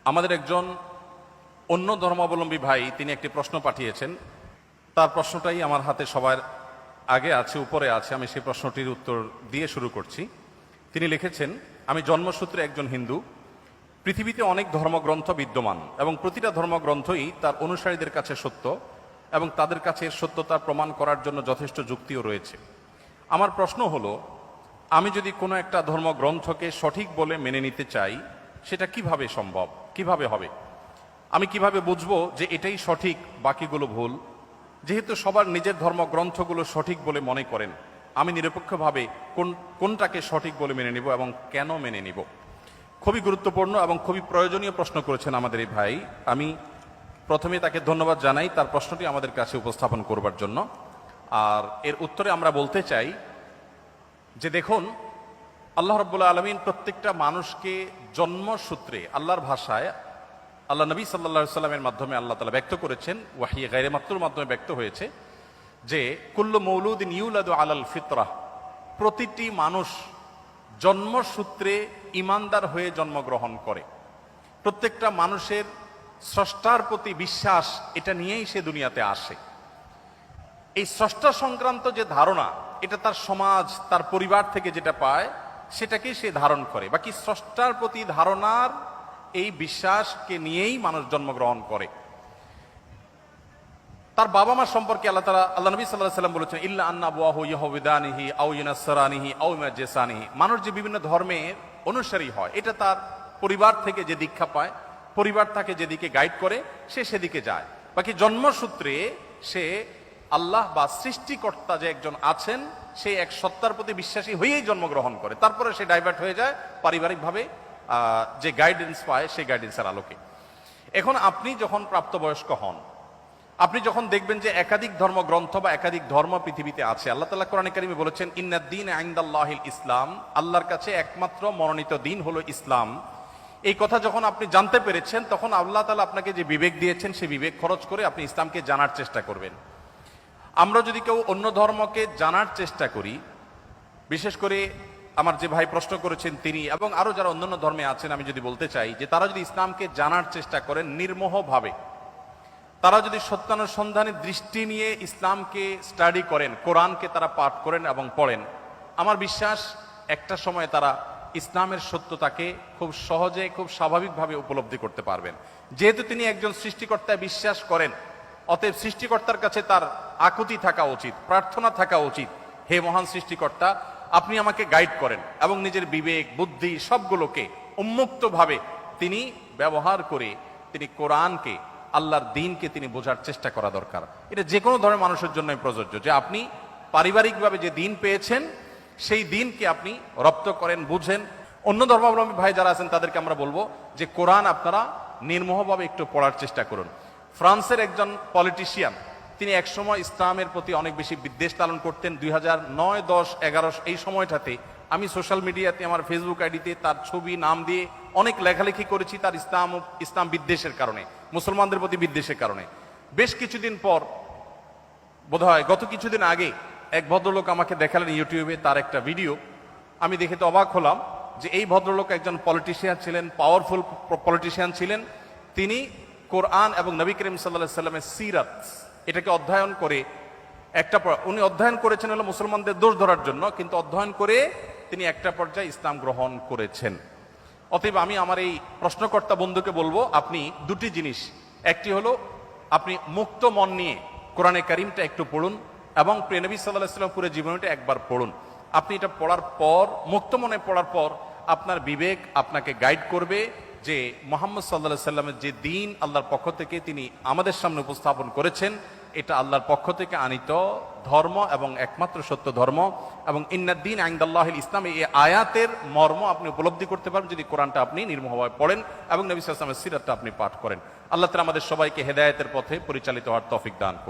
আমাদের একজন অন্য ধর্মাবলম্বী ভাই তিনি একটি প্রশ্ন পাঠিয়েছেন। তার প্রশ্নটাই আমার হাতে সবার আগে আছে, উপরে আছে। আমি সেই প্রশ্নটির উত্তর দিয়ে শুরু করছি। তিনি লিখেছেন, আমি জন্মসূত্রে একজন হিন্দু। পৃথিবীতে অনেক ধর্মগ্রন্থ বিদ্যমান এবং প্রতিটা ধর্মগ্রন্থই তার অনুসারীদের কাছে সত্য এবং তাদের কাছে এর সত্যতা প্রমাণ করার জন্য যথেষ্ট যুক্তিও রয়েছে। আমার প্রশ্ন হলো, আমি যদি কোনো একটা ধর্মগ্রন্থকে সঠিক বলে মেনে নিতে চাই, সেটা কিভাবে সম্ভব, কিভাবে হবে? আমি কিভাবে বুঝবো যে এটাই সঠিক, বাকিগুলো ভুল? যেহেতু সবার নিজের ধর্মগ্রন্থগুলো সঠিক বলে মনে করেন, আমি নিরপেক্ষভাবে কোনটাকে সঠিক বলে মেনে নিব এবং কেন মেনে নিব? খুবই গুরুত্বপূর্ণ এবং খুবই প্রয়োজনীয় প্রশ্ন করেছেন আমাদের এই ভাই। আমি প্রথমে তাকে ধন্যবাদ জানাই তার প্রশ্নটি আমাদের কাছে উপস্থাপন করবার জন্য। আর এর উত্তরে আমরা বলতে চাই যে দেখুন, আল্লাহ রাব্বুল আলামিন প্রত্যেকটা মানুষকে জন্মসূত্রে আল্লাহর ভাষায় আল্লাহ নবী সাল্লাল্লাহু আলাইহি সাল্লামের মাধ্যমে আল্লাহ তাআলা ব্যক্ত করেছেন, ওয়াহিয়ে গায়রে মাকতুর মাধ্যমে ব্যক্ত হয়েছে যে কুল্লু মৌলুদিন ইউলাদু আলাল ফিতরাহ, প্রতিটি মানুষ জন্মসূত্রে ঈমানদার হয়ে জন্মগ্রহণ করে। প্রত্যেকটা মানুষের স্রষ্টার প্রতি বিশ্বাস, এটা নিয়েই সে দুনিয়াতে আসে। এই স্রষ্টা সংক্রান্ত যে ধারণা, এটা তার সমাজ, তার পরিবার থেকে যেটা পায় সেটাকেই সে ধারণ করে। বাকি স্রষ্টার প্রতি ধারণার এই বিশ্বাসকে নিয়েই মানুষ জন্মগ্রহণ করে। তার বাবা মা সম্পর্কে আল্লাহ নবী সাল্লাল্লাহু আলাইহি সাল্লাম বলেছেন, ইল্লা আন্না আবওয়াহু ইয়াহুবিদানিহি আও ইউনাসরানিহি আও ইউমাজ্জিসানিহি। মানুষ যে বিভিন্ন ধর্মের অনুসারী হয়, এটা তার পরিবার থেকে যে দীক্ষা পায়, পরিবার তাকে যেদিকে গাইড করে সে সেদিকে যায়। বাকি জন্মসূত্রে সে আল্লাহ বা সৃষ্টিকর্তা যে একজন আছেন, সেই এক সত্তার প্রতি বিশ্বাসী হয়েই জন্মগ্রহণ করে। তারপরে সে ডাইভার্ট হয়ে যায় পারিবারিকভাবে যে গাইডেন্স পায় সেই গাইডেন্সের আলোকে। এখন আপনি যখন প্রাপ্তবয়স্ক হন, আপনি যখন দেখবেন যে একাধিক ধর্মগ্রন্থ বা একাধিক ধর্ম পৃথিবীতে আছে। আল্লাহ তাআলা কোরআনে কারিমে বলেছেন, ইন্নাদ-দীন ইনদাল্লাহিল ইসলাম, আল্লাহর কাছে একমাত্র মনোনীত দিন হলো ইসলাম। এই কথা যখন আপনি জানতে পেরেছেন, তখন আল্লাহ তাআলা আপনাকে যে বিবেক দিয়েছেন, সেই বিবেক খরচ করে আপনি ইসলামকে জানার চেষ্টা করবেন। আমরা যদি কেউ অন্য ধর্মকে জানার চেষ্টা করি, বিশেষ করে আমার যে ভাই প্রশ্ন করেছেন তিনি এবং আরো যারা অন্যান্য ধর্মে আছেন, আমি যদি বলতে চাই যে তারা যদি ইসলামকে জানার চেষ্টা করেন নির্মোহভাবে, তারা যদি সত্যানুসন্ধানী দৃষ্টি নিয়ে ইসলামকে স্টাডি করেন, কোরআনকে তারা পাঠ করেন এবং পড়েন, আমার বিশ্বাস একটা সময় তারা ইসলামের সত্যতাকে খুব সহজে, খুব স্বাভাবিকভাবে উপলব্ধি করতে পারবেন। যেহেতু তিনি একজন সৃষ্টিকর্তায় বিশ্বাস করেন, অতএব সৃষ্টিকর্তার কাছে তার আকুতি থাকা উচিত, প্রার্থনা থাকা উচিত, হে মহান সৃষ্টিকর্তা, আপনি আমাকে গাইড করেন। এবং নিজের বিবেক, বুদ্ধি সবগুলোকে উন্মুক্তভাবে তিনি ব্যবহার করে তিনি কোরআনকে, আল্লাহর দ্বীনকে তিনি বোঝার চেষ্টা করা দরকার। এটা যে কোনো ধরনের মানুষের জন্য প্রযোজ্য, যে আপনি পারিবারিকভাবে যে দ্বীন পেয়েছেন সেই দ্বীনকে আপনি রপ্ত করেন, বুঝেন। অন্য ধর্মাবলম্বী ভাই যারা আছেন তাদেরকে আমরা বলবো যে কোরআন আপনারা নির্মোহভাবে একটু পড়ার চেষ্টা করুন। ফ্রান্সের একজন পলিটিশিয়ান, তিনি একসময় ইসলামের প্রতি অনেক বেশি বিদ্বেষ লালন করতেন। 2009, 10, 11 এই সময়টাতে আমি সোশ্যাল মিডিয়াতে আমার ফেসবুক আইডিতে তার ছবি, নাম দিয়ে অনেক লেখালেখি করেছি তার ইসলাম বিদ্বেষের কারণে, মুসলমানদের প্রতি বিদ্বেষের কারণে। বেশ কিছুদিন পর, বোধহয় গত কিছুদিন আগে, এক ভদ্রলোক আমাকে দেখালেন ইউটিউবে তার একটা ভিডিও। আমি দেখে তো অবাক হলাম যে এই ভদ্রলোক একজন পলিটিশিয়ান ছিলেন, পাওয়ারফুল পলিটিশিয়ান ছিলেন। তিনি কোরআন এবং নবী করিম সাল্লাল্লাহু আলাইহি সাল্লামের সিরাত, এটাকে অধ্যয়ন করে উনি অধ্যয়ন করেছেন হলো মুসলমানদের দোষ ধরার জন্য, কিন্তু অধ্যয়ন করে তিনি একটা পর্যায়ে ইসলাম গ্রহণ করেছেন। অতএব আমি আমার এই প্রশ্নকর্তা বন্ধুকে বলবো, আপনি দুটি জিনিস, একটি হলো আপনি মুক্ত মন নিয়ে কোরআনে কারিমটা একটু পড়ুন এবং প্রিয় নবী সাল্লাল্লাহু আলাইহি ওয়াসাল্লাম পুরো জীবনীটা একবার পড়ুন। আপনি এটা পড়ার পর, মুক্ত মনে পড়ার পর, আপনার বিবেক আপনাকে গাইড করবে যে মুহাম্মদ সাল্লাল্লাহু আলাইহি ওয়াসাল্লামের যে দ্বীন আল্লাহর পক্ষ থেকে তিনি আমাদের সামনে উপস্থাপন করেছেন, এটা আল্লাহর পক্ষ থেকে আনিত ধর্ম এবং একমাত্র সত্য ধর্ম। এবং ইন্নাদ-দীন ইনদাল্লাহিল ইসলাম, এই আয়াতের মর্ম আপনি উপলব্ধি করতে পারবেন যদি কোরআনটা আপনি নির্মোহভাবে পড়েন এবং নবী সাল্লাল্লাহু আলাইহি ওয়াসাল্লামের সিরাতটা আপনি পাঠ করেন। আল্লাহ তাআলা আমাদের সবাইকে হেদায়েতের পথে পরিচালিত হওয়ার তৌফিক দান করুন।